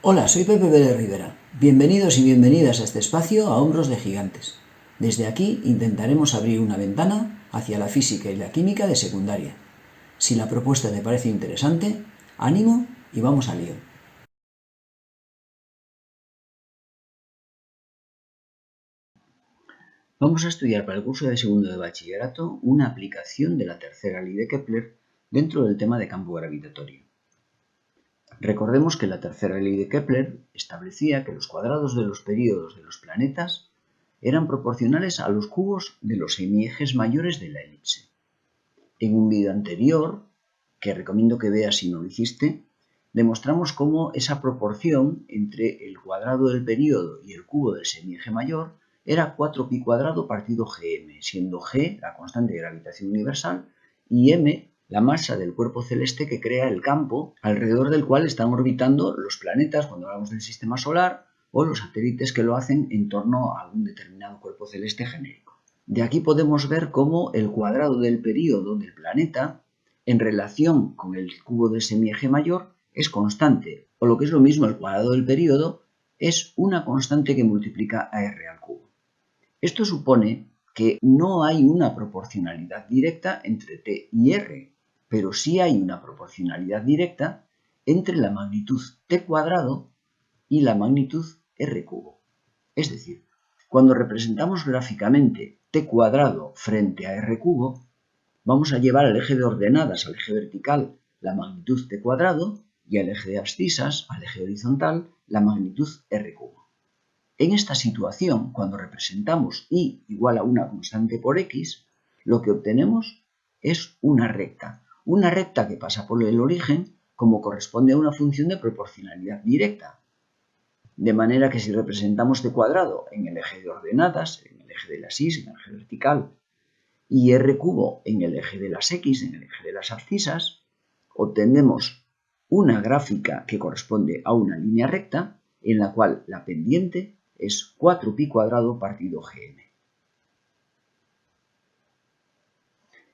Hola, soy Pepe Pérez Rivera. Bienvenidos y bienvenidas a este espacio a Hombros de Gigantes. Desde aquí intentaremos abrir una ventana hacia la física y la química de secundaria. Si la propuesta te parece interesante, ánimo y vamos al lío. Vamos a estudiar para el curso de segundo de bachillerato una aplicación de la tercera ley de Kepler dentro del tema de campo gravitatorio. Recordemos que la tercera ley de Kepler establecía que los cuadrados de los períodos de los planetas eran proporcionales a los cubos de los semiejes mayores de la elipse. En un vídeo anterior, que recomiendo que veas si no lo hiciste, demostramos cómo esa proporción entre el cuadrado del período y el cubo del semieje mayor era 4pi cuadrado partido gm, siendo g la constante de gravitación universal y m la masa del cuerpo celeste que crea el campo alrededor del cual están orbitando los planetas cuando hablamos del sistema solar o los satélites que lo hacen en torno a algún determinado cuerpo celeste genérico. De aquí podemos ver cómo el cuadrado del período del planeta en relación con el cubo del semieje mayor es constante, o lo que es lo mismo, el cuadrado del período es una constante que multiplica a r al cubo. Esto supone que no hay una proporcionalidad directa entre t y r, pero sí hay una proporcionalidad directa entre la magnitud t cuadrado y la magnitud r cubo. Es decir, cuando representamos gráficamente t cuadrado frente a r cubo, vamos a llevar al eje de ordenadas, al eje vertical, la magnitud t cuadrado y al eje de abscisas, al eje horizontal, la magnitud r cubo. En esta situación, cuando representamos y igual a una constante por x, lo que obtenemos es una recta que pasa por el origen como corresponde a una función de proporcionalidad directa. De manera que si representamos t cuadrado en el eje de ordenadas, en el eje de las y, en el eje vertical, y r cubo en el eje de las x, en el eje de las abscisas, obtenemos una gráfica que corresponde a una línea recta en la cual la pendiente es 4pi cuadrado partido gm.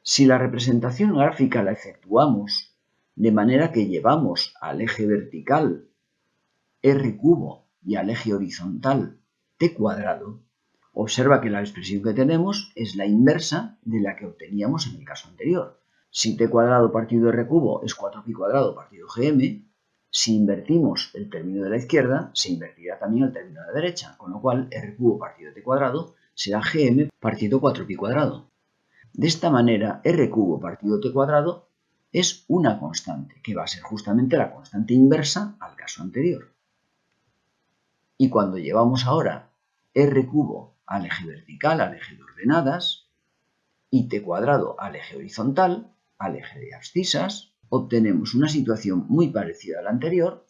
Si la representación gráfica la efectuamos de manera que llevamos al eje vertical r cubo y al eje horizontal t cuadrado, observa que la expresión que tenemos es la inversa de la que obteníamos en el caso anterior. Si t cuadrado partido r cubo es 4pi cuadrado partido gm, si invertimos el término de la izquierda, se invertirá también el término de la derecha, con lo cual r cubo partido t cuadrado será gm partido 4pi cuadrado. De esta manera, r cubo partido t cuadrado es una constante, que va a ser justamente la constante inversa al caso anterior. Y cuando llevamos ahora r cubo al eje vertical, al eje de ordenadas, y t cuadrado al eje horizontal, al eje de abscisas, obtenemos una situación muy parecida a la anterior,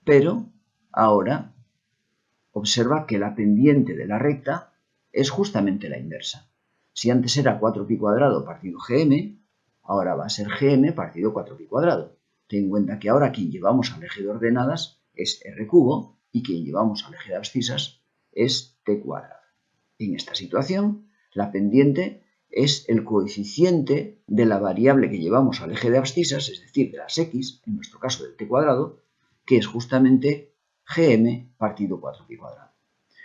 pero ahora observa que la pendiente de la recta es justamente la inversa. Si antes era 4pi cuadrado partido gm, ahora va a ser gm partido 4pi cuadrado. Ten en cuenta que ahora quien llevamos al eje de ordenadas es r cubo y quien llevamos al eje de abscisas es t cuadrado. En esta situación, la pendiente es el coeficiente de la variable que llevamos al eje de abscisas, es decir, de las x, en nuestro caso del t cuadrado, que es justamente gm partido 4pi cuadrado.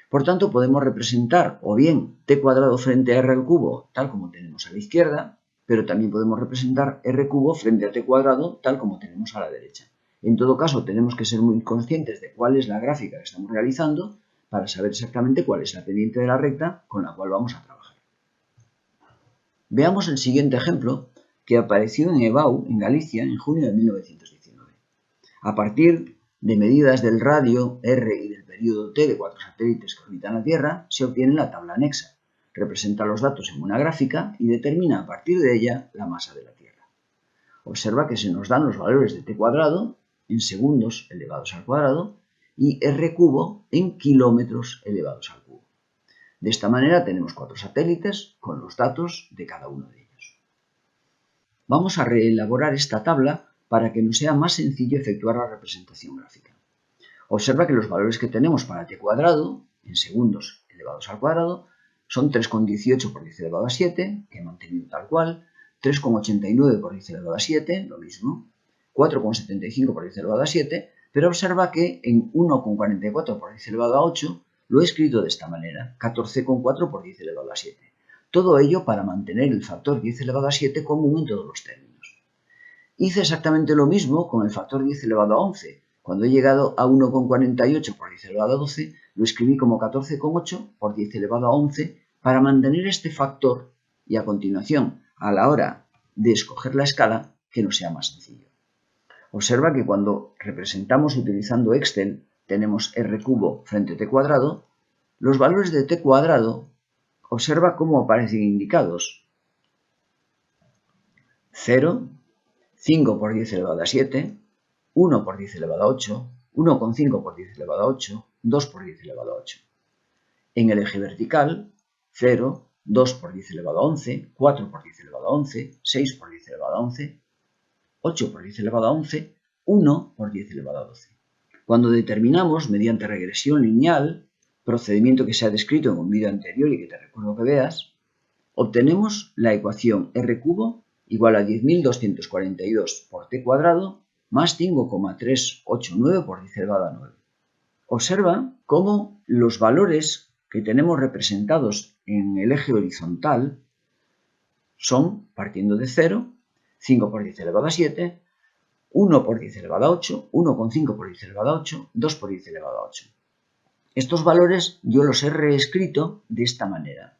Por tanto, podemos representar o bien t cuadrado frente a r al cubo, tal como tenemos a la izquierda, pero también podemos representar r cubo frente a t cuadrado, tal como tenemos a la derecha. En todo caso, tenemos que ser muy conscientes de cuál es la gráfica que estamos realizando para saber exactamente cuál es la pendiente de la recta con la cual vamos a trabajar. Veamos el siguiente ejemplo que apareció en EBAU, en Galicia, en junio de 1919. A partir de medidas del radio R y del período T de 4 satélites que orbitan la Tierra, se obtiene la tabla anexa. Representa los datos en una gráfica y determina a partir de ella la masa de la Tierra. Observa que se nos dan los valores de t cuadrado en segundos elevados al cuadrado y r cubo en kilómetros elevados al cubo. De esta manera tenemos 4 satélites con los datos de cada uno de ellos. Vamos a reelaborar esta tabla para que nos sea más sencillo efectuar la representación gráfica. Observa que los valores que tenemos para t cuadrado, en segundos elevados al cuadrado, son 3,18 por 10 elevado a 7, que he mantenido tal cual, 3,89 por 10 elevado a 7, lo mismo, 4,75 por 10 elevado a 7, Pero observa que en 1,44 por 10 elevado a 8 lo he escrito de esta manera, 14,4 por 10 elevado a 7. Todo ello para mantener el factor 10 elevado a 7 común en todos los términos. Hice exactamente lo mismo con el factor 10 elevado a 11. Cuando he llegado a 1,48 por 10 elevado a 12, lo escribí como 14,8 por 10 elevado a 11 para mantener este factor y a continuación, a la hora de escoger la escala, que nos sea más sencillo. Observa que cuando representamos utilizando Excel, tenemos r cubo frente a t cuadrado, los valores de t cuadrado, observa cómo aparecen indicados. 0, 5 por 10 elevado a 7, 1 por 10 elevado a 8, 1,5 por 10 elevado a 8, 2 por 10 elevado a 8. En el eje vertical, 0, 2 por 10 elevado a 11, 4 por 10 elevado a 11, 6 por 10 elevado a 11, 8 por 10 elevado a 11, 1 por 10 elevado a 12. Cuando determinamos, mediante regresión lineal, procedimiento que se ha descrito en un vídeo anterior y que te recuerdo que veas, obtenemos la ecuación r cubo igual a 10.242 por t cuadrado más 5,389 por 10 elevado a 9. Observa cómo los valores que tenemos representados en el eje horizontal son, partiendo de 0, 5 por 10 elevado a 7, 1 por 10 elevado a 8, 1,5 por 10 elevado a 8, 2 por 10 elevado a 8. Estos valores yo los he reescrito de esta manera.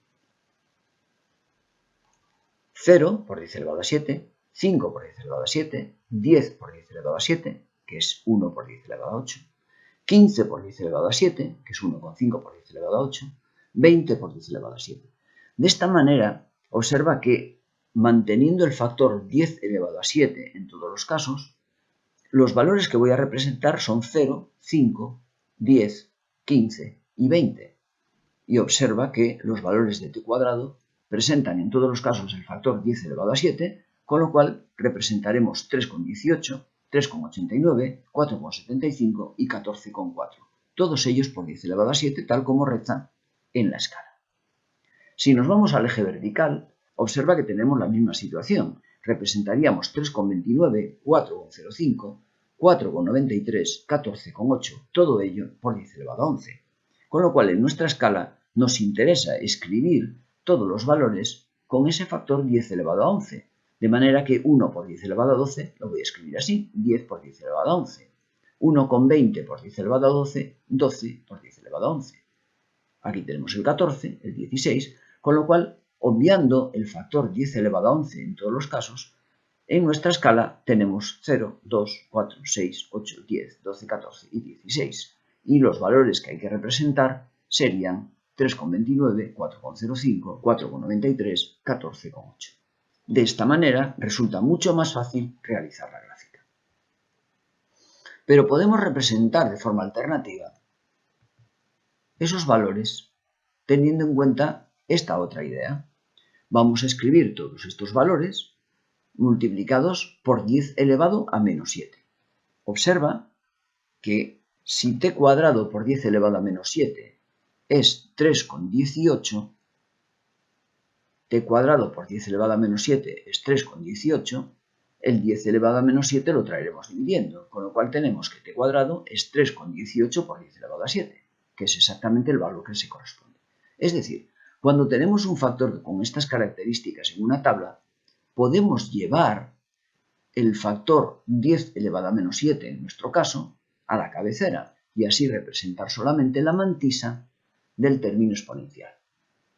0 por 10 elevado a 7, 5 por 10 elevado a 7, 10 por 10 elevado a 7, que es 1 por 10 elevado a 8, 15 por 10 elevado a 7, que es 1,5 por 10 elevado a 8, 20 por 10 elevado a 7. De esta manera, observa que manteniendo el factor 10 elevado a 7 en todos los casos, los valores que voy a representar son 0, 5, 10, 15 y 20. Y observa que los valores de t cuadrado presentan en todos los casos el factor 10 elevado a 7, con lo cual representaremos 3,18, 3,89, 4,75 y 14,4. Todos ellos por 10 elevado a 7, tal como rezan en la escala. Si nos vamos al eje vertical, observa que tenemos la misma situación. Representaríamos 3,29, 4,05, 4,93, 14,8, todo ello por 10 elevado a 11. Con lo cual en nuestra escala nos interesa escribir todos los valores con ese factor 10 elevado a 11. De manera que 1 por 10 elevado a 12 lo voy a escribir así, 10 por 10 elevado a 11. 1,20 por 10 elevado a 12, 12 por 10 elevado a 11. Aquí tenemos el 14, el 16, con lo cual, obviando el factor 10 elevado a 11 en todos los casos, en nuestra escala tenemos 0, 2, 4, 6, 8, 10, 12, 14 y 16. Y los valores que hay que representar serían 3,29, 4,05, 4,93, 14,8. De esta manera resulta mucho más fácil realizar la gráfica. Pero podemos representar de forma alternativa esos valores teniendo en cuenta esta otra idea. Vamos a escribir todos estos valores multiplicados por 10 elevado a menos 7. Observa que si t cuadrado por 10 elevado a menos 7 es 3,18, t cuadrado por 10 elevado a menos 7 es 3,18, el 10 elevado a menos 7 lo traeremos dividiendo, con lo cual tenemos que t cuadrado es 3,18 por 10 elevado a 7, que es exactamente el valor que se corresponde. Es decir, cuando tenemos un factor con estas características en una tabla, podemos llevar el factor 10 elevado a menos 7, en nuestro caso, a la cabecera y así representar solamente la mantisa del término exponencial,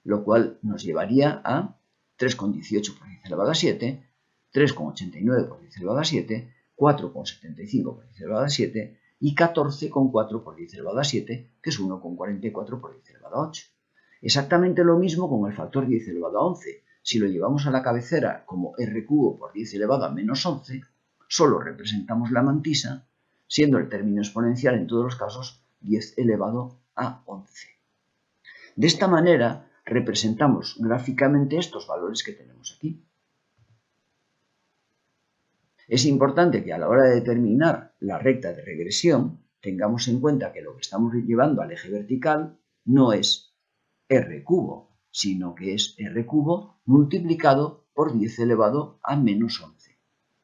lo cual nos llevaría a 3,18 por 10 elevado a 7, 3,89 por 10 elevado a 7, 4,75 por 10 elevado a 7 y 14,4 por 10 elevado a 7, que es 1,44 por 10 elevado a 8. Exactamente lo mismo con el factor 10 elevado a 11. Si lo llevamos a la cabecera como r cubo por 10 elevado a menos 11, solo representamos la mantisa, siendo el término exponencial en todos los casos 10 elevado a 11. De esta manera representamos gráficamente estos valores que tenemos aquí. Es importante que a la hora de determinar la recta de regresión tengamos en cuenta que lo que estamos llevando al eje vertical no es r cubo, sino que es r cubo multiplicado por 10 elevado a menos 11.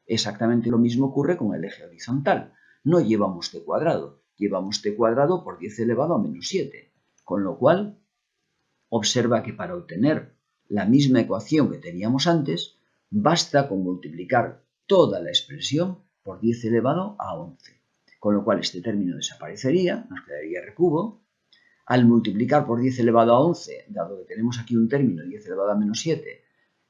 Exactamente lo mismo ocurre con el eje horizontal. no llevamos t cuadrado, llevamos t cuadrado por 10 elevado a menos 7, con lo cual observa que para obtener la misma ecuación que teníamos antes, basta con multiplicar toda la expresión por 10 elevado a 11, con lo cual este término desaparecería, nos quedaría r cubo. Al multiplicar por 10 elevado a 11, dado que tenemos aquí un término 10 elevado a menos 7,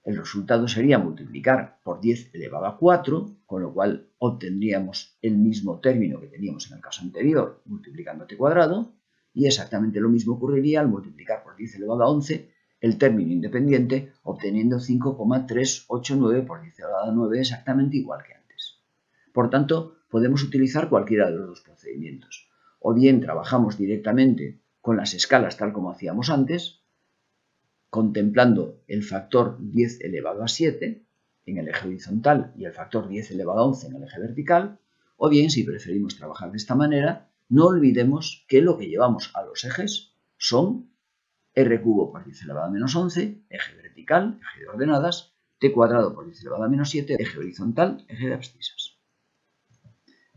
el resultado sería multiplicar por 10 elevado a 4, con lo cual obtendríamos el mismo término que teníamos en el caso anterior, multiplicando t cuadrado, y exactamente lo mismo ocurriría al multiplicar por 10 elevado a 11 el término independiente, obteniendo 5,389 por 10 elevado a 9, exactamente igual que antes. Por tanto, podemos utilizar cualquiera de los dos procedimientos. O bien trabajamos directamente con las escalas tal como hacíamos antes, contemplando el factor 10 elevado a 7 en el eje horizontal y el factor 10 elevado a 11 en el eje vertical, o bien, si preferimos trabajar de esta manera, no olvidemos que lo que llevamos a los ejes son r cubo por 10 elevado a menos 11, eje vertical, eje de ordenadas, t cuadrado por 10 elevado a menos 7, eje horizontal, eje de abscisas.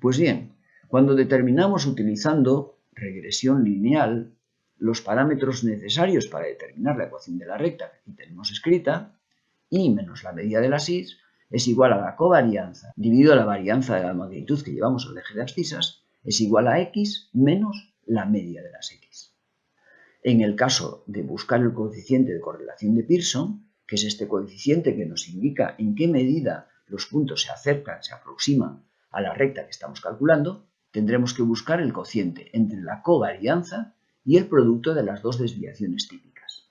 Pues bien, cuando determinamos utilizando regresión lineal los parámetros necesarios para determinar la ecuación de la recta que aquí tenemos escrita, y menos la medida de las y, es igual a la covarianza dividido a la varianza de la magnitud que llevamos al eje de abscisas, es igual a x menos la media de las x. En el caso de buscar el coeficiente de correlación de Pearson, que es este coeficiente que nos indica en qué medida los puntos se acercan, se aproximan a la recta que estamos calculando, tendremos que buscar el cociente entre la covarianza y el producto de las dos desviaciones típicas.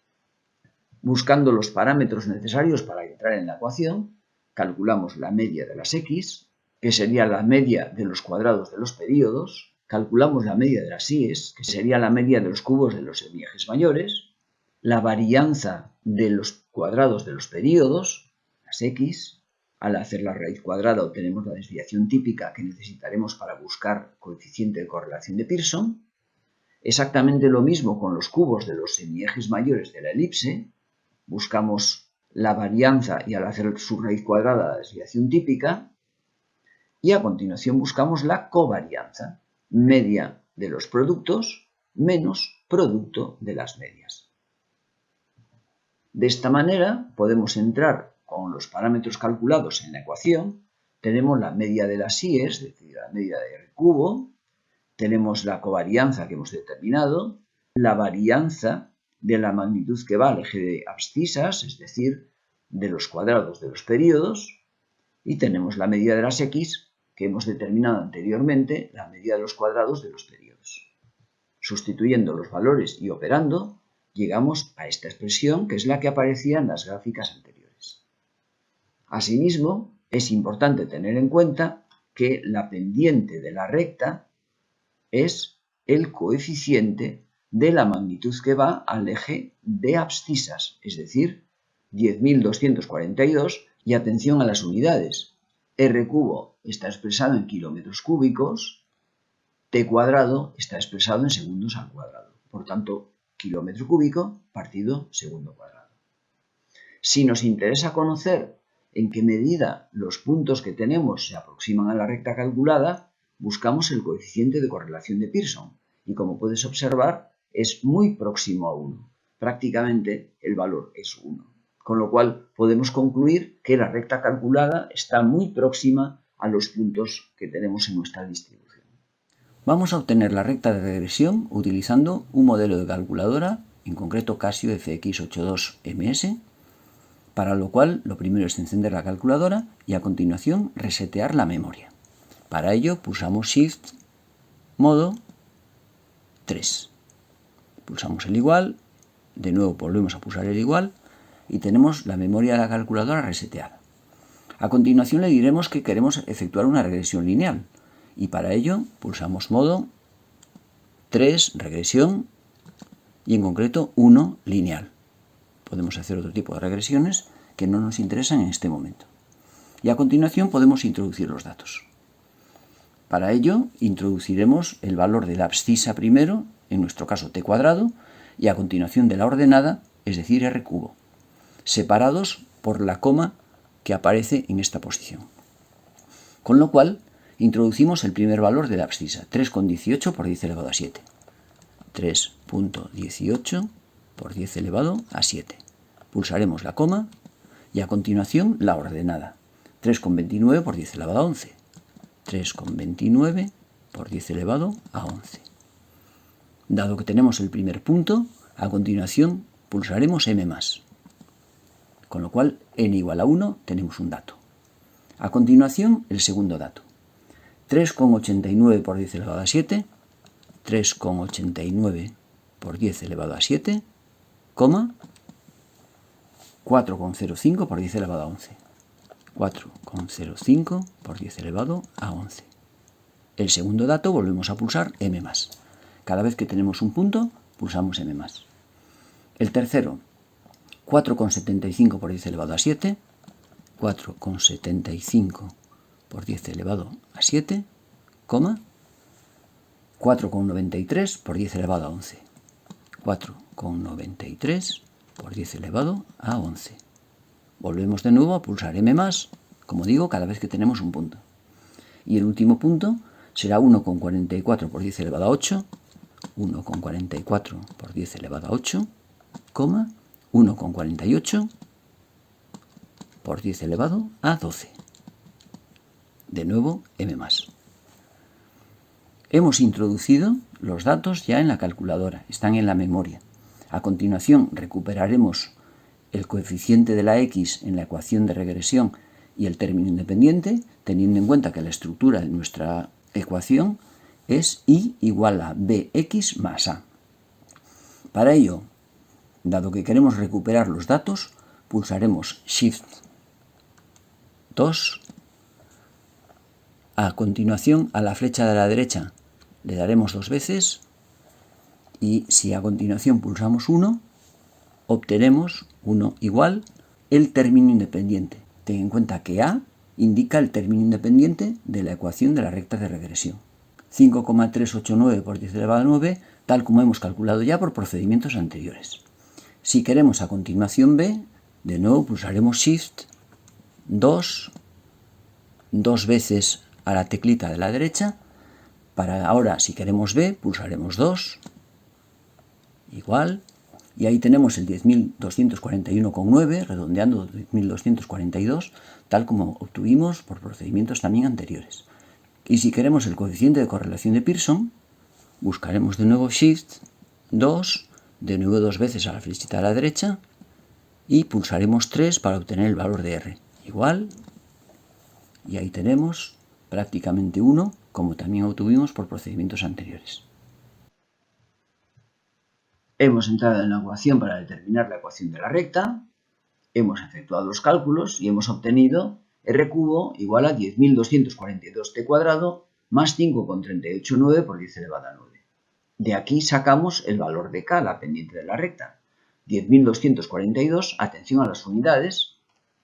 Buscando los parámetros necesarios para entrar en la ecuación, calculamos la media de las x, que sería la media de los cuadrados de los períodos, calculamos la media de las y, que sería la media de los cubos de los semiejes mayores, la varianza de los cuadrados de los períodos, las x. Al hacer la raíz cuadrada obtenemos la desviación típica que necesitaremos para buscar coeficiente de correlación de Pearson. Exactamente lo mismo con los cubos de los semiejes mayores de la elipse. Buscamos la varianza y al hacer su raíz cuadrada la desviación típica. Y a continuación buscamos la covarianza, media de los productos menos producto de las medias. De esta manera podemos entrar con los parámetros calculados en la ecuación. Tenemos la media de las y, es decir, la media de r cubo. Tenemos la covarianza que hemos determinado, la varianza de la magnitud que va al eje de abscisas, es decir, de los cuadrados de los períodos, y tenemos la medida de las x que hemos determinado anteriormente, la medida de los cuadrados de los períodos. Sustituyendo los valores y operando, llegamos a esta expresión que es la que aparecía en las gráficas anteriores. Asimismo, es importante tener en cuenta que la pendiente de la recta es el coeficiente de la magnitud que va al eje de abscisas, es decir, 10.242, y atención a las unidades. R cubo está expresado en kilómetros cúbicos, t cuadrado está expresado en segundos al cuadrado. Por tanto, kilómetro cúbico partido segundo cuadrado. Si nos interesa conocer en qué medida los puntos que tenemos se aproximan a la recta calculada, buscamos el coeficiente de correlación de Pearson y, como puedes observar, es muy próximo a 1. Prácticamente el valor es 1. Con lo cual podemos concluir que la recta calculada está muy próxima a los puntos que tenemos en nuestra distribución. Vamos a obtener la recta de regresión utilizando un modelo de calculadora, en concreto Casio FX82MS, para lo cual lo primero es encender la calculadora y a continuación resetear la memoria. Para ello pulsamos Shift, modo 3. Pulsamos el igual, de nuevo volvemos a pulsar el igual y tenemos la memoria de la calculadora reseteada. A continuación le diremos que queremos efectuar una regresión lineal y para ello pulsamos modo 3, regresión y en concreto 1, lineal. Podemos hacer otro tipo de regresiones que no nos interesan en este momento. Y a continuación podemos introducir los datos. Para ello, introduciremos el valor de la abscisa primero, en nuestro caso t cuadrado, y a continuación de la ordenada, es decir, r cubo, separados por la coma que aparece en esta posición. Con lo cual, Introducimos el primer valor de la abscisa, 3,18 por 10 elevado a 7. 3.18 por 10 elevado a 7. Pulsaremos la coma y a continuación la ordenada. 3,29 por 10 elevado a 11. 3,29 por 10 elevado a 11. Dado que tenemos el primer punto, a continuación pulsaremos m+. Con lo cual, n igual a 1, tenemos un dato. A continuación, el segundo dato. 3,89 por 10 elevado a 7. 3,89 por 10 elevado a 7, 4,05 por 10 elevado a 11. 4,05 por 10 elevado a 11. El segundo dato volvemos a pulsar m+. Cada vez que tenemos un punto, pulsamos m+. El tercero, 4,75 por 10 elevado a 7. 4,75 por 10 elevado a 7, 4,93 por 10 elevado a 11. 4,93 por 10 elevado a 11. Volvemos de nuevo a pulsar m+, como digo, cada vez que tenemos un punto. Y el último punto será 1,44 por 10 elevado a 8. 1,44 por 10 elevado a 8, 1,48 por 10 elevado a 12. De nuevo, m+. Hemos introducido los datos ya en la calculadora, están en la memoria. A continuación recuperaremos el coeficiente de la x en la ecuación de regresión y el término independiente, teniendo en cuenta que la estructura de nuestra ecuación es y igual a bx más a. Para ello, dado que queremos recuperar los datos, pulsaremos Shift 2. A continuación, a la flecha de la derecha le daremos 2 veces y si a continuación pulsamos 1, obtenemos 1 igual el término independiente. Ten en cuenta que a indica el término independiente de la ecuación de la recta de regresión. 5,389 por 10 elevado a 9, tal como hemos calculado ya por procedimientos anteriores. Si queremos a continuación b, de nuevo pulsaremos Shift 2, 2 veces a la teclita de la derecha. Para ahora, si queremos b, pulsaremos 2, igual, y ahí tenemos el 10.241,9, redondeando 10.242, tal como obtuvimos por procedimientos también anteriores. Y si queremos el coeficiente de correlación de Pearson, buscaremos de nuevo Shift 2, de nuevo 2 veces a la flechita de la derecha, y pulsaremos 3 para obtener el valor de R. Igual, y ahí tenemos prácticamente 1, como también obtuvimos por procedimientos anteriores. Hemos entrado en la ecuación para determinar la ecuación de la recta, hemos efectuado los cálculos y hemos obtenido R cubo igual a 10.242t cuadrado más 5,389 por 10 elevado a 9. De aquí sacamos el valor de K, la pendiente de la recta. 10.242, atención a las unidades,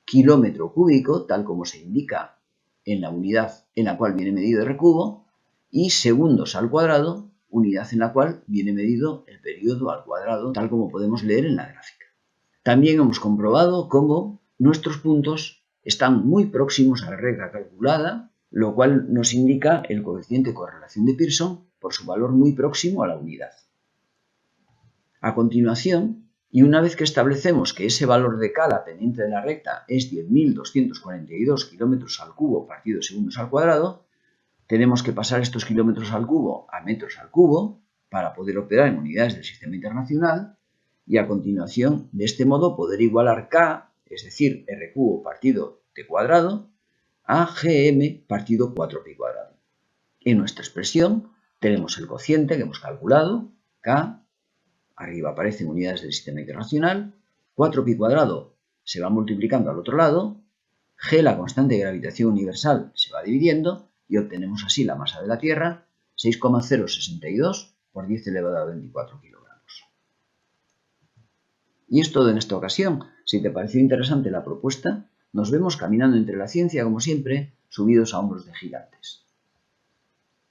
kilómetro cúbico, tal como se indica en la unidad en la cual viene medido R cubo, y segundos al cuadrado, unidad en la cual viene medido el periodo al cuadrado, tal como podemos leer en la gráfica. También hemos comprobado cómo nuestros puntos están muy próximos a la recta calculada, lo cual nos indica el coeficiente de correlación de Pearson por su valor muy próximo a la unidad. A continuación, y una vez que establecemos que ese valor de K, la pendiente de la recta, es 10.242 kilómetros al cubo partido segundos al cuadrado, tenemos que pasar estos kilómetros al cubo a metros al cubo para poder operar en unidades del sistema internacional y a continuación, de este modo, poder igualar K, es decir, R cubo partido T cuadrado, a GM partido 4pi cuadrado. En nuestra expresión tenemos el cociente que hemos calculado, K, arriba aparecen unidades del sistema internacional, 4pi cuadrado se va multiplicando al otro lado, G, la constante de gravitación universal, se va dividiendo y obtenemos así la masa de la Tierra, 6,062 por 10 elevado a 24 kilogramos. Y es todo en esta ocasión. Si te pareció interesante la propuesta, nos vemos caminando entre la ciencia, como siempre, subidos a hombros de gigantes.